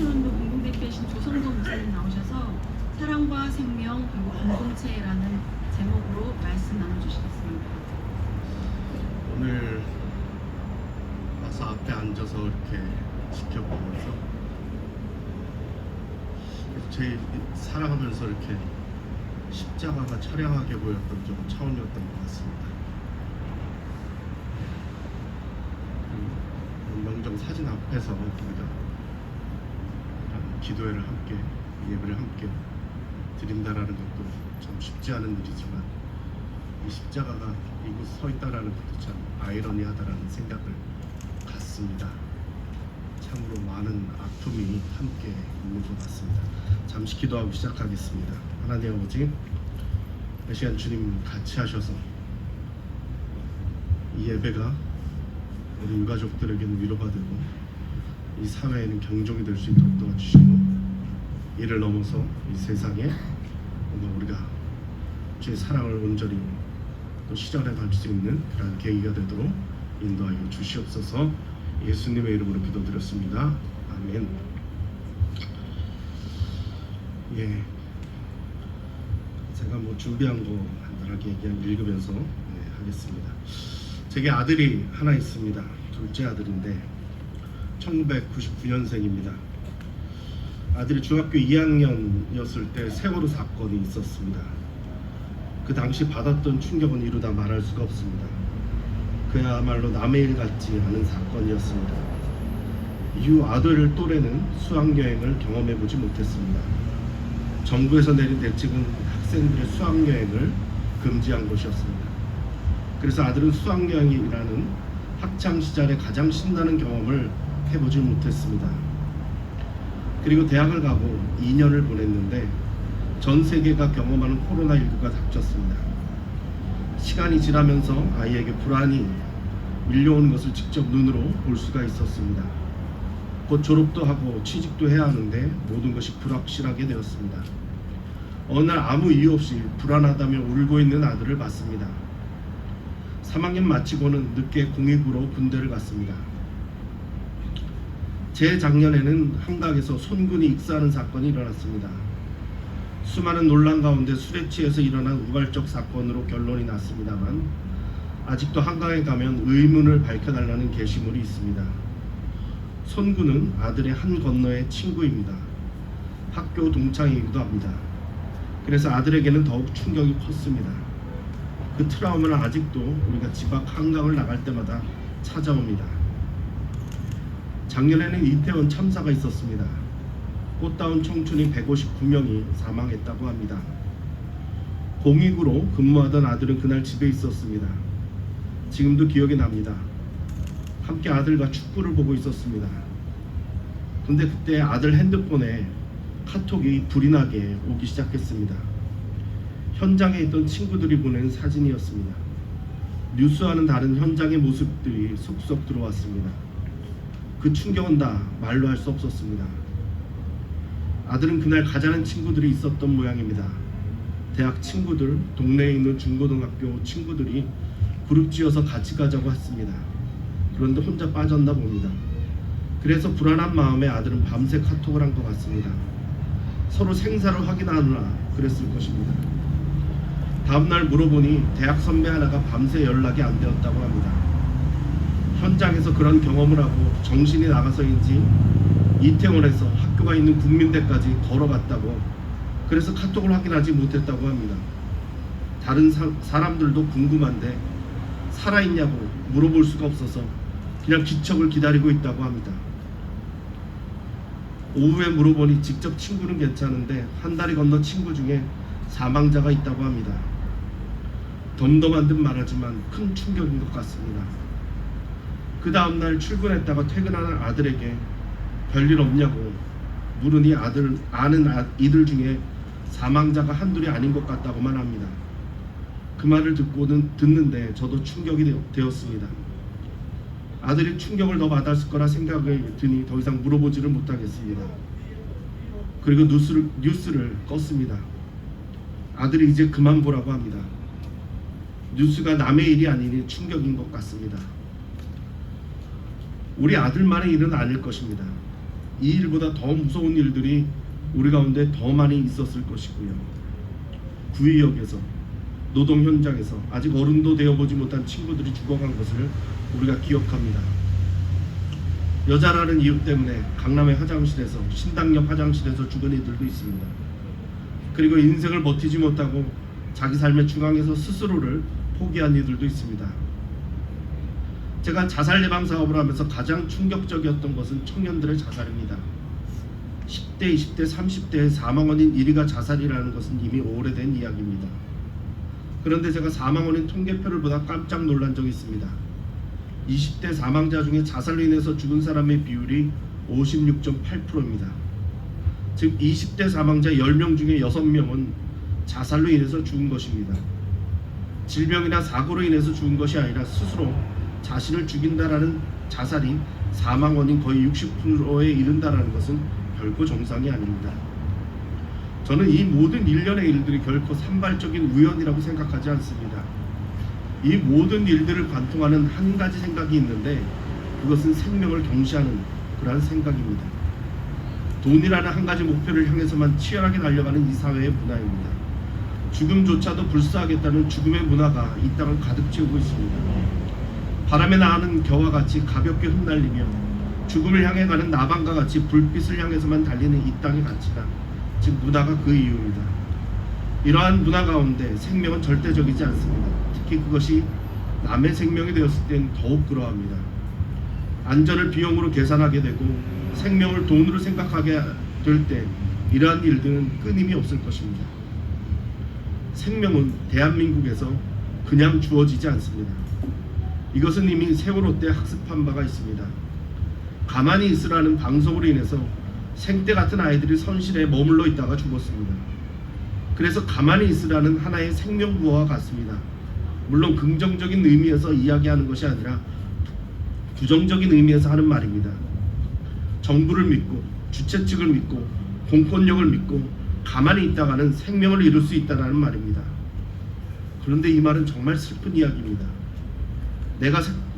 새로운 운동 공동대표이신 조성돈 목사님 나오셔서 사랑과 생명 그리고 공동체라는 제목으로 말씀 나눠주시겠습니다. 오늘 와서 앞에 앉아서 이렇게 지켜보면서 제 살아가면서 이렇게 십자가가 처량하게 보였던 좀 차원이었던 것 같습니다. 명정 사진 앞에서 우리가 기도회를 함께 예배를 함께 드린다라는 것도 참 쉽지 않은 일이지만 이 십자가가 이곳 서 있다라는 것도 참 아이러니하다라는 생각을 갖습니다. 참으로 많은 아픔이 함께 있는 것 같습니다. 잠시 기도하고 시작하겠습니다. 하나님 아버지, 이 시간 주님 같이 하셔서 이 예배가 우리 유가족들에게는 위로가 되고 이 사회에는 경종이 될 수 있도록 도와주시고 이를 넘어서 이 세상에 우리가 주의 사랑을 온전히 또 실현해 갈 수 있는 그런 계기가 되도록 인도하여 주시옵소서. 예수님의 이름으로 기도드렸습니다. 아멘. 예, 제가 준비한 거 간단하게 그냥 읽으면서 하겠습니다. 제게 아들이 하나 있습니다. 둘째 아들인데 1999년생입니다. 아들이 중학교 2학년이었을 때 세월호 사건이 있었습니다. 그 당시 받았던 충격은 이루다 말할 수가 없습니다. 그야말로 남의 일 같지 않은 사건이었습니다. 이후 아들 또래는 수학여행을 경험해보지 못했습니다. 정부에서 내린 대책은 학생들의 수학여행을 금지한 것이었습니다. 그래서 아들은 수학여행이라는 학창시절에 가장 신나는 경험을 해보지 못했습니다. 그리고 대학을 가고 2년을 보냈는데 전 세계가 경험하는 코로나19가 닥쳤습니다. 시간이 지나면서 아이에게 불안이 밀려오는 것을 직접 눈으로 볼 수가 있었습니다. 곧 졸업도 하고 취직도 해야 하는데 모든 것이 불확실하게 되었습니다. 어느 날 아무 이유 없이 불안하다며 울고 있는 아들을 봤습니다. 3학년 마치고는 늦게 공익으로 군대를 갔습니다. 재작년에는 한강에서 손군이 익사하는 사건이 일어났습니다. 수많은 논란 가운데 술에 취해서 일어난 우발적 사건으로 결론이 났습니다만 아직도 한강에 가면 의문을 밝혀달라는 게시물이 있습니다. 손군은 아들의 한 건너의 친구입니다. 학교 동창이기도 합니다. 그래서 아들에게는 더욱 충격이 컸습니다. 그 트라우마는 아직도 우리가 집 앞 한강을 나갈 때마다 찾아옵니다. 작년에는 이태원 참사가 있었습니다. 꽃다운 청춘이 159명이 사망했다고 합니다. 공익으로 근무하던 아들은 그날 집에 있었습니다. 지금도 기억이 납니다. 함께 아들과 축구를 보고 있었습니다. 근데 그때 아들 핸드폰에 카톡이 불이 나게 오기 시작했습니다. 현장에 있던 친구들이 보낸 사진이었습니다. 뉴스와는 다른 현장의 모습들이 속속 들어왔습니다. 그 충격은 다 말로 할 수 없었습니다. 아들은 그날 가자는 친구들이 있었던 모양입니다. 대학 친구들, 동네에 있는 중고등학교 친구들이 그룹 지어서 같이 가자고 했습니다. 그런데 혼자 빠졌나 봅니다. 그래서 불안한 마음에 아들은 밤새 카톡을 한 것 같습니다. 서로 생사를 확인하느라 그랬을 것입니다. 다음날 물어보니 대학 선배 하나가 밤새 연락이 안 되었다고 합니다. 현장에서 그런 경험을 하고 정신이 나가서인지 이태원에서 학교가 있는 국민대까지 걸어갔다고, 그래서 카톡을 확인하지 못했다고 합니다. 다른 사람들도 궁금한데 살아있냐고 물어볼 수가 없어서 그냥 기척을 기다리고 있다고 합니다. 오후에 물어보니 직접 친구는 괜찮은데 한 다리 건너 친구 중에 사망자가 있다고 합니다. 덤덤한 듯 말하지만 큰 충격인 것 같습니다. 그 다음날 출근했다가 퇴근하는 아들에게 별일 없냐고 물으니 아는 이들 중에 사망자가 한둘이 아닌 것 같다고만 합니다. 그 말을 듣는데 저도 충격이 되었습니다. 아들이 충격을 더 받았을 거라 생각이 드니 더 이상 물어보지를 못하겠습니다. 그리고 뉴스를 껐습니다. 아들이 이제 그만 보라고 합니다. 뉴스가 남의 일이 아니니 충격인 것 같습니다. 우리 아들만의 일은 아닐 것입니다. 이 일보다 더 무서운 일들이 우리 가운데 더 많이 있었을 것이고요. 구의역에서, 노동 현장에서 아직 어른도 되어보지 못한 친구들이 죽어간 것을 우리가 기억합니다. 여자라는 이유 때문에 강남의 화장실에서, 신당역 화장실에서 죽은 이들도 있습니다. 그리고 인생을 버티지 못하고 자기 삶의 중앙에서 스스로를 포기한 이들도 있습니다. 제가 자살 예방 사업을 하면서 가장 충격적이었던 것은 청년들의 자살입니다. 10대, 20대, 30대의 사망 원인 1위가 자살이라는 것은 이미 오래된 이야기입니다. 그런데 제가 사망 원인 통계표를 보다 깜짝 놀란 적이 있습니다. 20대 사망자 중에 자살로 인해서 죽은 사람의 비율이 56.8%입니다. 즉 20대 사망자 10명 중에 6명은 자살로 인해서 죽은 것입니다. 질병이나 사고로 인해서 죽은 것이 아니라 스스로 자신을 죽인다라는 자살이 사망 원인 거의 60%에 이른다라는 것은 결코 정상이 아닙니다. 저는 이 모든 일련의 일들이 결코 산발적인 우연이라고 생각하지 않습니다. 이 모든 일들을 관통하는 한 가지 생각이 있는데, 그것은 생명을 경시하는 그러한 생각입니다. 돈이라는 한 가지 목표를 향해서만 치열하게 달려가는 이 사회의 문화입니다. 죽음조차도 불사하겠다는 죽음의 문화가 이 땅을 가득 채우고 있습니다. 바람에 나는 겨와 같이 가볍게 흩날리며 죽음을 향해 가는 나방과 같이 불빛을 향해서만 달리는 이 땅의 가치가, 즉 문화가 그 이유입니다. 이러한 문화 가운데 생명은 절대적이지 않습니다. 특히 그것이 남의 생명이 되었을 땐 더욱 그러합니다. 안전을 비용으로 계산하게 되고 생명을 돈으로 생각하게 될 때 이러한 일들은 끊임이 없을 것입니다. 생명은 대한민국에서 그냥 주어지지 않습니다. 이것은 이미 세월호 때 학습한 바가 있습니다. 가만히 있으라는 방송으로 인해서 생떼 같은 아이들이 선실에 머물러 있다가 죽었습니다. 그래서 가만히 있으라는 하나의 생명구호와 같습니다. 물론 긍정적인 의미에서 이야기하는 것이 아니라 부정적인 의미에서 하는 말입니다. 정부를 믿고 주최 측을 믿고 공권력을 믿고 가만히 있다가는 생명을 잃을 수 있다는 말입니다. 그런데 이 말은 정말 슬픈 이야기입니다.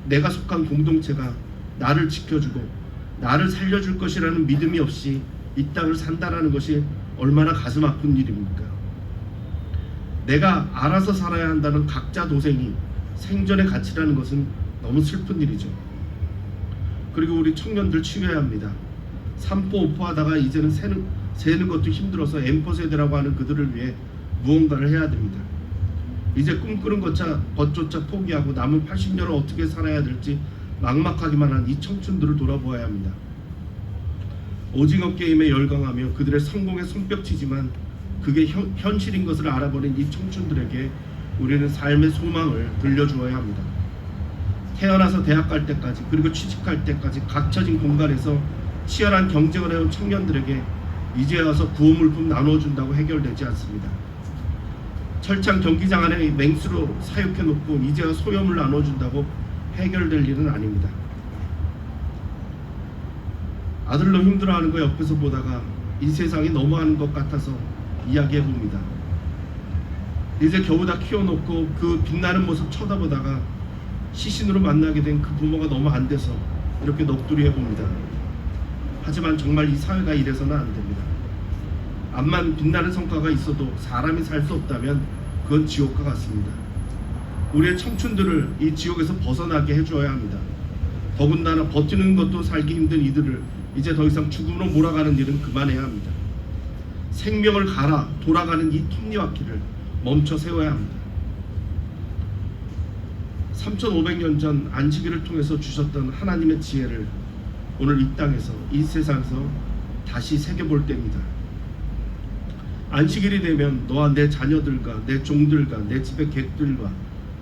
내가 속한 공동체가 나를 지켜주고 나를 살려줄 것이라는 믿음이 없이 이 땅을 산다라는 것이 얼마나 가슴 아픈 일입니까? 내가 알아서 살아야 한다는 각자 도생이 생존의 가치라는 것은 너무 슬픈 일이죠. 그리고 우리 청년들 치료해야 합니다. 삼포 오포 하다가 이제는 새는 것도 힘들어서 엠퍼세대라고 하는 그들을 위해 무언가를 해야 됩니다. 이제 꿈꾸는 것조차 포기하고 남은 80년을 어떻게 살아야 될지 막막하기만 한 이 청춘들을 돌아보아야 합니다. 오징어 게임에 열광하며 그들의 성공에 손뼉치지만 그게 현실인 것을 알아버린 이 청춘들에게 우리는 삶의 소망을 들려주어야 합니다. 태어나서 대학 갈 때까지, 그리고 취직할 때까지 각처진 공간에서 치열한 경쟁을 해온 청년들에게 이제 와서 구호물품 나눠준다고 해결되지 않습니다. 철창 경기장 안에 맹수로 사육해놓고 이제와 소염을 나눠준다고 해결될 일은 아닙니다. 아들로 힘들어하는 거 옆에서 보다가 이 세상이 너무하는 것 같아서 이야기해봅니다. 이제 겨우 다 키워놓고 그 빛나는 모습 쳐다보다가 시신으로 만나게 된 그 부모가 너무 안 돼서 이렇게 넋두리 해봅니다. 하지만 정말 이 사회가 이래서는 안 됩니다. 암만 빛나는 성과가 있어도 사람이 살 수 없다면 그건 지옥과 같습니다. 우리의 청춘들을 이 지옥에서 벗어나게 해주어야 합니다. 더군다나 버티는 것도 살기 힘든 이들을 이제 더 이상 죽음으로 몰아가는 일은 그만해야 합니다. 생명을 갈아 돌아가는 이 톱니바퀴를 멈춰 세워야 합니다. 3500년 전 안식일을 통해서 주셨던 하나님의 지혜를 오늘 이 땅에서, 이 세상에서 다시 새겨볼 때입니다. 안식일이 되면 너와 내 자녀들과 내 종들과 내 집의 객들과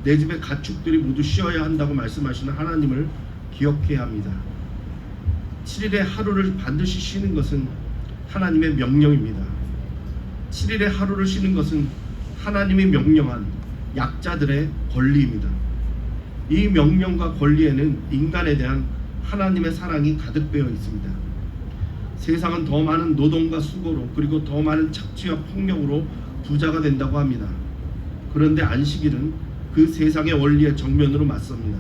내 집의 가축들이 모두 쉬어야 한다고 말씀하시는 하나님을 기억해야 합니다. 7일의 하루를 반드시 쉬는 것은 하나님의 명령입니다. 7일의 하루를 쉬는 것은 하나님이 명령한 약자들의 권리입니다. 이 명령과 권리에는 인간에 대한 하나님의 사랑이 가득 배어 있습니다. 세상은 더 많은 노동과 수고로, 그리고 더 많은 착취와 폭력으로 부자가 된다고 합니다. 그런데 안식일은 그 세상의 원리에 정면으로 맞섭니다.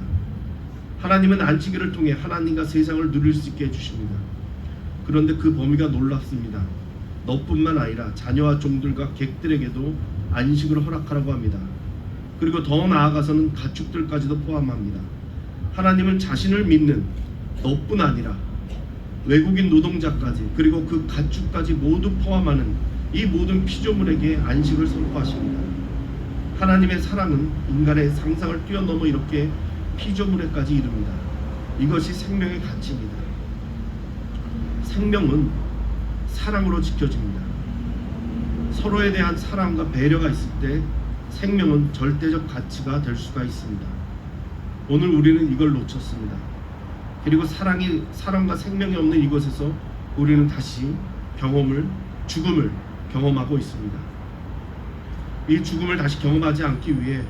하나님은 안식일을 통해 하나님과 세상을 누릴 수 있게 해주십니다. 그런데 그 범위가 놀랍습니다. 너뿐만 아니라 자녀와 종들과 객들에게도 안식을 허락하라고 합니다. 그리고 더 나아가서는 가축들까지도 포함합니다. 하나님은 자신을 믿는 너뿐 아니라 외국인 노동자까지 그리고 그 가축까지 모두 포함하는 이 모든 피조물에게 안식을 선포하십니다. 하나님의 사랑은 인간의 상상을 뛰어넘어 이렇게 피조물에까지 이릅니다. 이것이 생명의 가치입니다. 생명은 사랑으로 지켜집니다. 서로에 대한 사랑과 배려가 있을 때 생명은 절대적 가치가 될 수가 있습니다. 오늘 우리는 이걸 놓쳤습니다. 그리고 사랑과 생명이 없는 이곳에서 우리는 다시 죽음을 경험하고 있습니다. 이 죽음을 다시 경험하지 않기 위해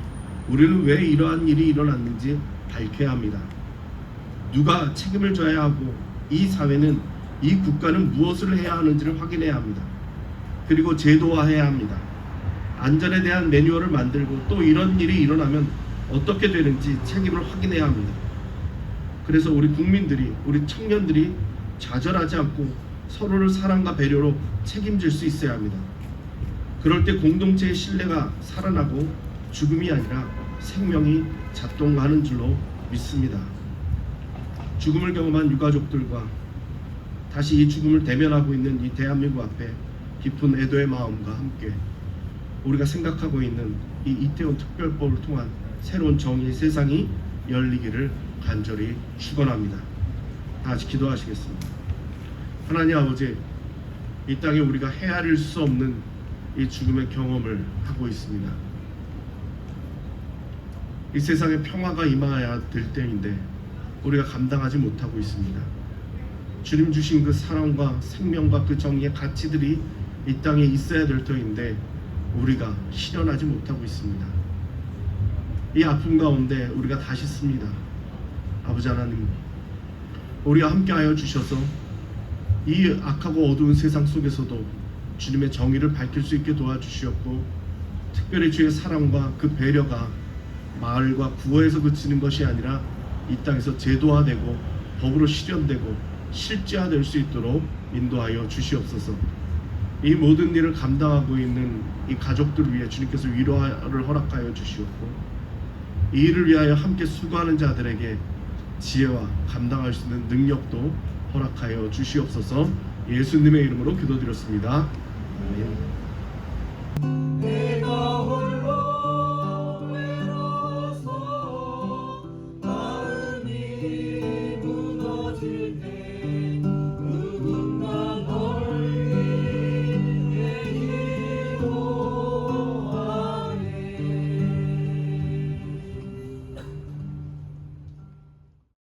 우리는 왜 이러한 일이 일어났는지 밝혀야 합니다. 누가 책임을 져야 하고 이 사회는, 이 국가는 무엇을 해야 하는지를 확인해야 합니다. 그리고 제도화해야 합니다. 안전에 대한 매뉴얼을 만들고 또 이런 일이 일어나면 어떻게 되는지 책임을 확인해야 합니다. 그래서 우리 국민들이, 우리 청년들이 좌절하지 않고 서로를 사랑과 배려로 책임질 수 있어야 합니다. 그럴 때 공동체의 신뢰가 살아나고 죽음이 아니라 생명이 작동하는 줄로 믿습니다. 죽음을 경험한 유가족들과 다시 이 죽음을 대면하고 있는 이 대한민국 앞에 깊은 애도의 마음과 함께 우리가 생각하고 있는 이 이태원 특별법을 통한 새로운 정의의 세상이 열리기를 간절히 축원합니다. 다 같이 기도하시겠습니다. 하나님 아버지, 이 땅에 우리가 헤아릴 수 없는 이 죽음의 경험을 하고 있습니다. 이 세상에 평화가 임하여야 될 때인데 우리가 감당하지 못하고 있습니다. 주님 주신 그 사랑과 생명과 그 정의의 가치들이 이 땅에 있어야 될 터인데 우리가 실현하지 못하고 있습니다. 이 아픔 가운데 우리가 다시 씁니다. 아버지 하나님, 우리와 함께하여 주셔서 이 악하고 어두운 세상 속에서도 주님의 정의를 밝힐 수 있게 도와주시었고, 특별히 주의 사랑과 그 배려가 마을과 구호에서 그치는 것이 아니라 이 땅에서 제도화되고 법으로 실현되고 실제화될 수 있도록 인도하여 주시옵소서. 이 모든 일을 감당하고 있는 이 가족들을 위해 주님께서 위로를 허락하여 주시옵고, 이 일을 위하여 함께 수고하는 자들에게 지혜와 감당할 수 있는 능력도 허락하여 주시옵소서. 예수님의 이름으로 기도드렸습니다. 아멘.